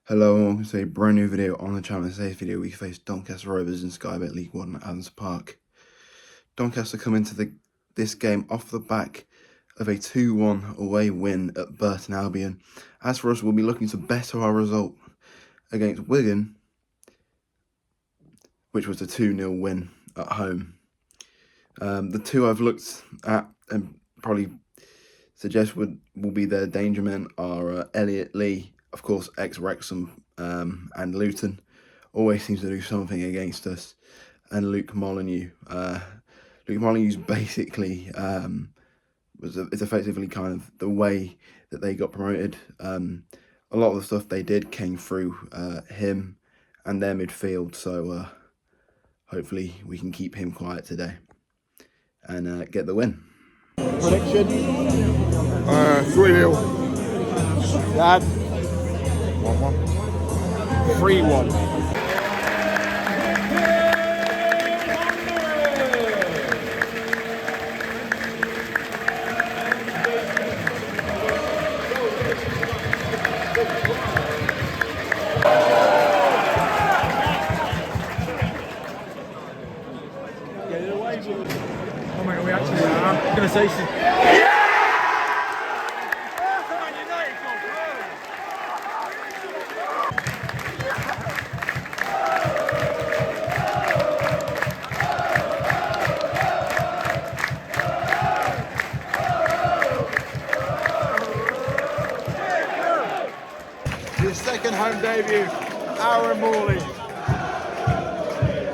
Hello and welcome to a brand new video on the channel. In today's video we face Doncaster Rovers in Sky Bet League 1 at Adams Park. Doncaster come into this game off the back of a 2-1 away win at Burton Albion. As for us, we'll be looking to better our result against Wigan, which was a 2-0 win at home. The two I've looked at and probably suggest will be their danger men are Elliot Lee, of course, ex-Wrexham, and Luton. Always seems to do something against us. And Luke Molyneux. Luke Molyneux's basically is effectively kind of the way that they got promoted. A lot of the stuff they did came through him and their midfield. So hopefully we can keep him quiet today and get the win. Prediction? 3-0. Dad? 1-1. 3-1. Oh my god, we actually are. I'm going to say some... His second home debut, Aaron Morley.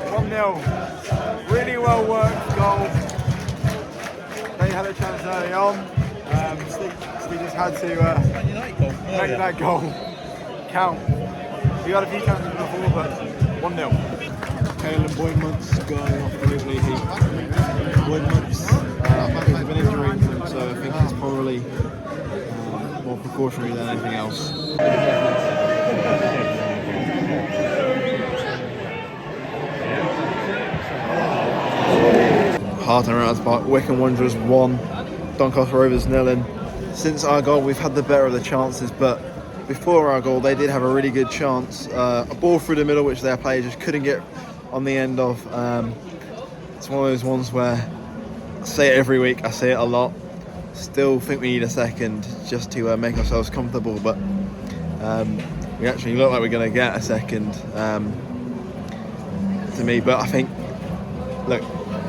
1-0. Really well worked goal. They had a chance early on. We just had to make that goal count. We had a few chances before, but 1-0. Caleb Boydmuth's going off deliberately. Boydmuth's has been injuring him, so I think it's probably more precautionary than anything else. Harton around Park, Wycombe Wanderers 1, Doncaster Rovers 0. Since our goal, we've had the better of the chances, but before our goal, they did have a really good chance. A ball through the middle, which their player just couldn't get on the end of. It's one of those ones where I say it every week, I say it a lot. Still think we need a second just to make ourselves comfortable, but we actually look like we're going to get a second to me. But I think, look,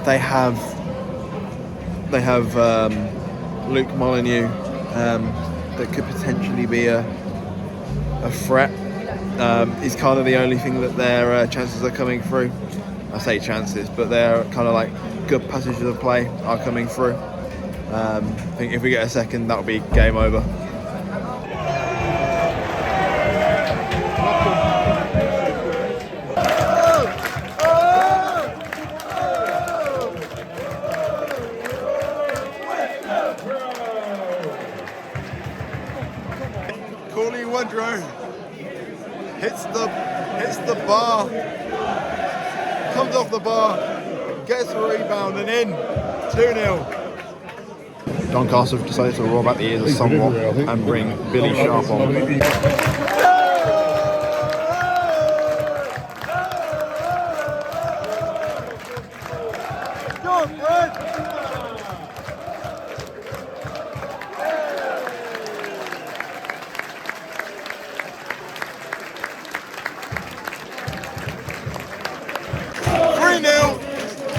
they have Luke Molyneux that could potentially be a threat. He's kind of the only thing that their chances are coming through. I say chances, but they're kind of like good passages of play are coming through. I think if we get a second, that'll be game over. Cooley Woodrow hits the bar, comes off the bar, gets a rebound and in. 2-0. Doncaster have decided to roll back the ears somewhat and bring Billy Sharp on. Go, Fred!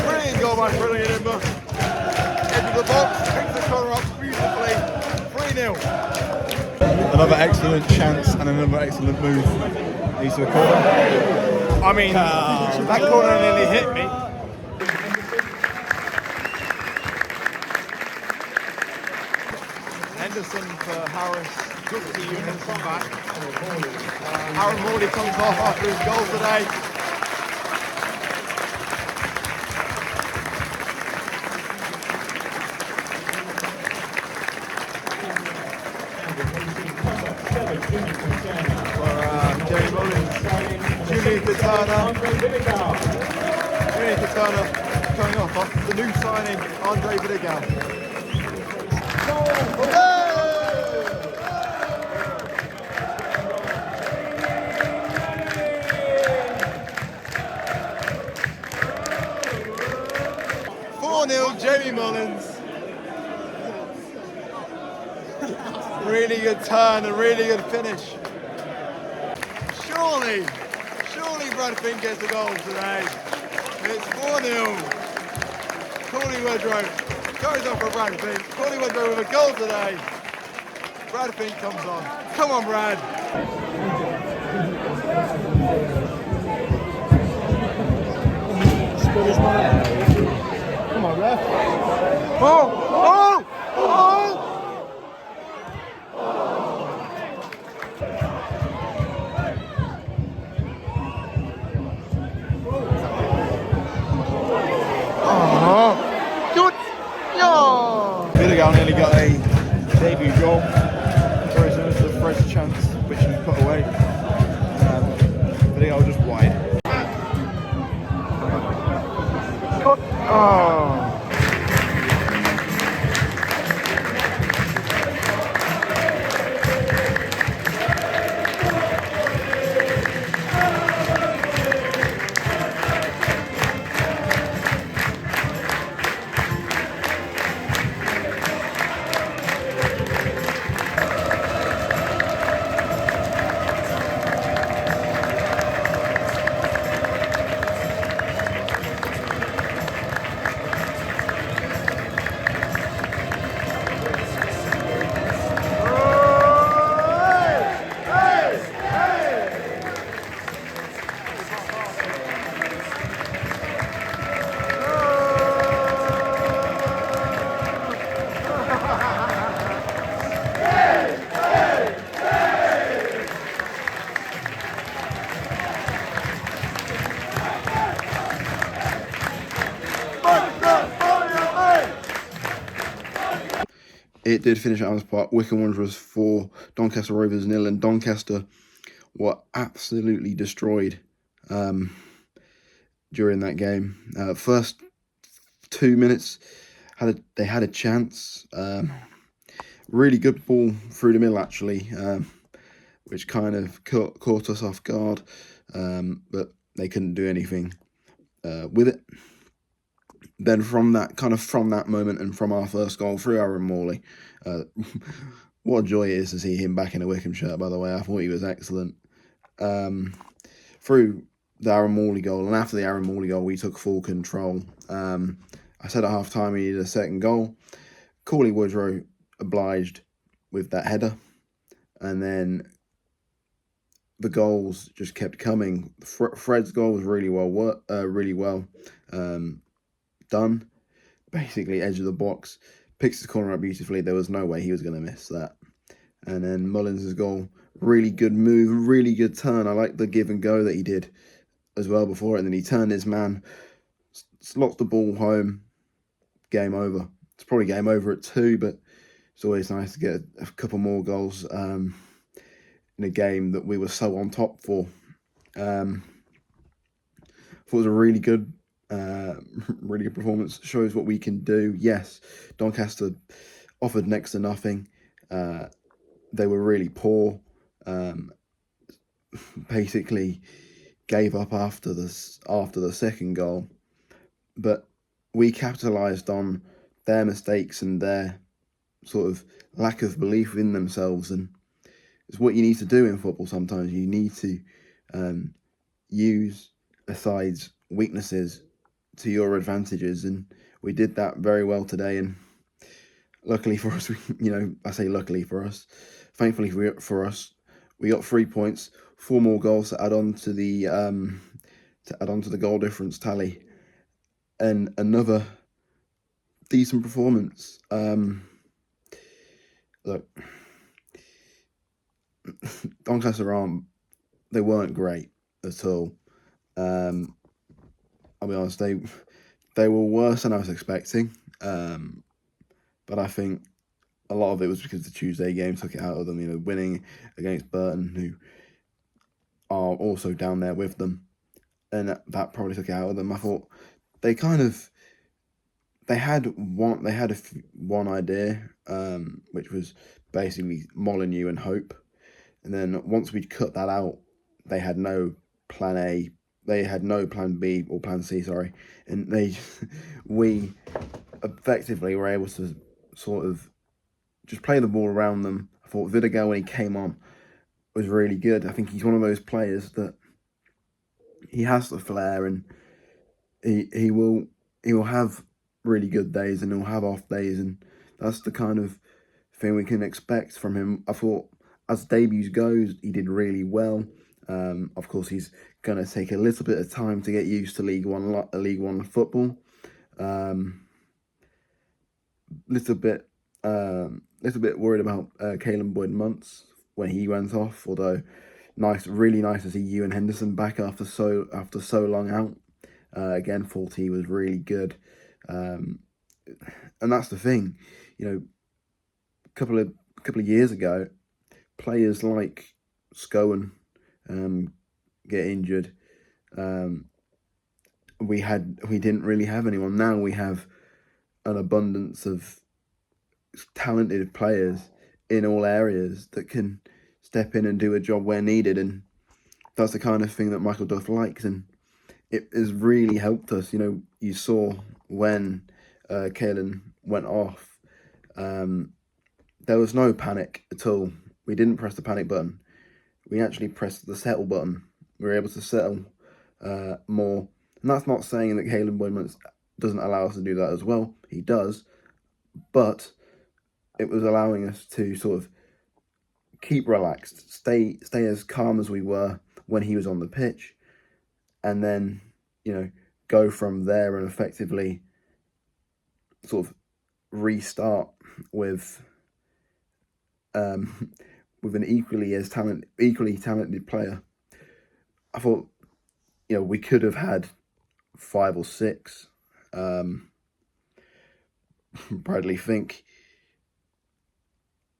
Brilliant goal by Brilliant Imber. Edge of the box, picks the corner up beautifully. 3-0. Another excellent chance and another excellent move. Needs to occur. I mean, that corner nearly hit me. Henderson for Harris. Good to see you, Henderson back. Aaron Morley comes off after his goal today. Jerry Mullins, Julian Katana coming off the new signing, Andre Vidigal. Jamie Mullins. Really good turn, a really good finish. Surely Brad Fink gets the goal today. It's 4-0. Corley Woodrow goes on for Brad Fink. Corley Woodrow with a goal today. Brad Fink comes on. Come on, Brad. Come on, ref. Oh! Good! Yeah! Vidigal nearly got a debut goal. Very similar to the Fred's chance, which he put away. Vidigal just wide. Oh! It did finish at Adams Park. Wycombe Wanderers 4, Doncaster Rovers 0, and Doncaster were absolutely destroyed during that game. First 2 minutes, they had a chance. Really good ball through the middle, actually, which kind of caught us off guard, but they couldn't do anything with it. Then from that moment and from our first goal through Aaron Morley, what a joy it is to see him back in a Wycombe shirt, by the way. I thought he was excellent. Through the Aaron Morley goal, and after the Aaron Morley goal, we took full control. I said at half time we needed a second goal. Corley Woodrow obliged with that header, and then the goals just kept coming. Fred's goal was really well done. Basically, edge of the box, picks his corner up beautifully. There was no way he was going to miss that. And then Mullins' goal, really good move, really good turn. I like the give and go that he did as well before it. And then he turned his man, slots the ball home, game over. It's probably game over at 2, but it's always nice to get a couple more goals in a game that we were so on top for. Thought it was a really good performance. Shows what we can do. Yes, Doncaster offered next to nothing. They were really poor. Basically gave up after the second goal, but we capitalised on their mistakes and their sort of lack of belief in themselves, and it's what you need to do in football. Sometimes you need to use a side's weaknesses to your advantages, and we did that very well today. And luckily for us, I say luckily for us, thankfully for us, we got 3 points, 4 more goals to add on to the goal difference tally, and another decent performance. Look, Doncaster they weren't great at all. I'll be honest, they were worse than I was expecting. But I think a lot of it was because the Tuesday game took it out of them. Winning against Burton, who are also down there with them, and that probably took it out of them. I thought they had one idea, which was basically Molyneux and Hope, and then once we'd cut that out, they had no plan A, they had no plan B or plan C, sorry, and we effectively were able to sort of just play the ball around them. I thought Vidigal, when he came on, was really good. I think he's one of those players that he has the flair, and he will have really good days and he'll have off days, and that's the kind of thing we can expect from him. I thought as debuts goes, he did really well. Of course, he's going to take a little bit of time to get used to League One football. Little bit worried about Caelan Boyd-Muntz when he went off. Although really nice to see Ewan Henderson back after so long out. Again, thought he was really good, and that's the thing, a couple of years ago, players like Scowen get injured. We didn't really have anyone. Now we have an abundance of talented players in all areas that can step in and do a job where needed, and that's the kind of thing that Michael Duff likes, and it has really helped us. You saw when Caelan went off, there was no panic at all. We didn't press the panic button. We actually pressed the settle button. We were able to settle more. And that's not saying that Caelan Boyd-Muntz doesn't allow us to do that as well. He does. But it was allowing us to sort of keep relaxed, stay as calm as we were when he was on the pitch, and then, go from there and effectively sort of restart with an equally talented player. I thought, we could have had 5 or 6. Bradley Fink,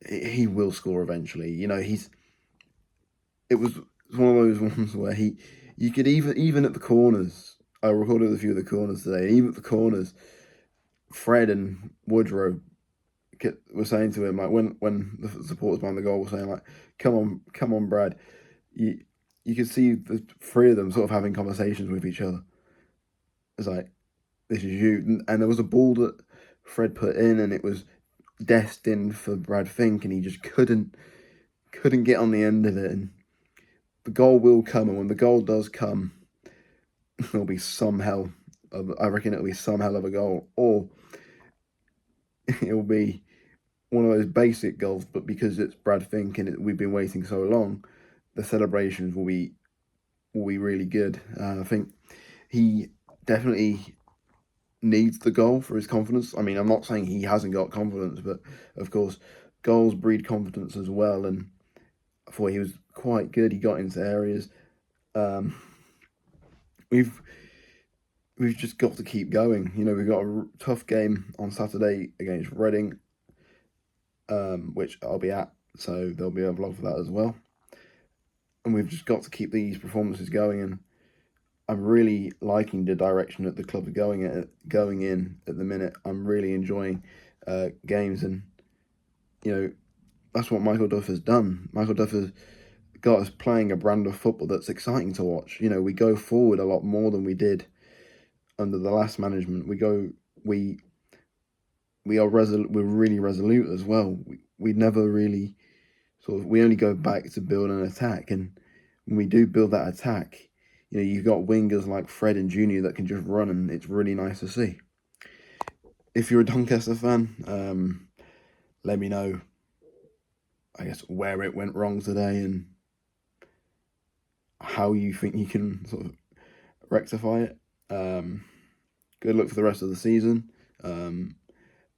he will score eventually. It was one of those ones where you could even at the corners. I recorded a few of the corners today, and even at the corners, Fred and Woodrow were saying to him, like, when the supporters behind the goal were saying, like, come on, Brad. You could see the 3 of them sort of having conversations with each other. It's like, this is you. And there was a ball that Fred put in, and it was destined for Brad Fink, and he just couldn't get on the end of it. And the goal will come, and when the goal does come, it'll be I reckon it'll be some hell of a goal, or it'll be one of those basic goals, but because it's Brad Fink and we've been waiting so long, the celebrations will be really good. I think he definitely needs the goal for his confidence. I mean, I'm not saying he hasn't got confidence, but of course, goals breed confidence as well. And I thought he was quite good. He got into areas. We've just got to keep going. We've got a tough game on Saturday against Reading, which I'll be at, so there'll be a vlog for that as well. And we've just got to keep these performances going, and I'm really liking the direction that the club's going in at the minute. I'm really enjoying games, and that's what Michael Duff has done. Michael Duff has got us playing a brand of football that's exciting to watch. We go forward a lot more than we did under the last management. We're really resolute as well. We never really we only go back to build an attack, and when we do build that attack, you've got wingers like Fred and Junior that can just run, and it's really nice to see. If you're a Doncaster fan, let me know, I guess, where it went wrong today and how you think you can sort of rectify it. Good luck for the rest of the season, and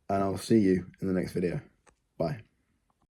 I'll see you in the next video. Bye.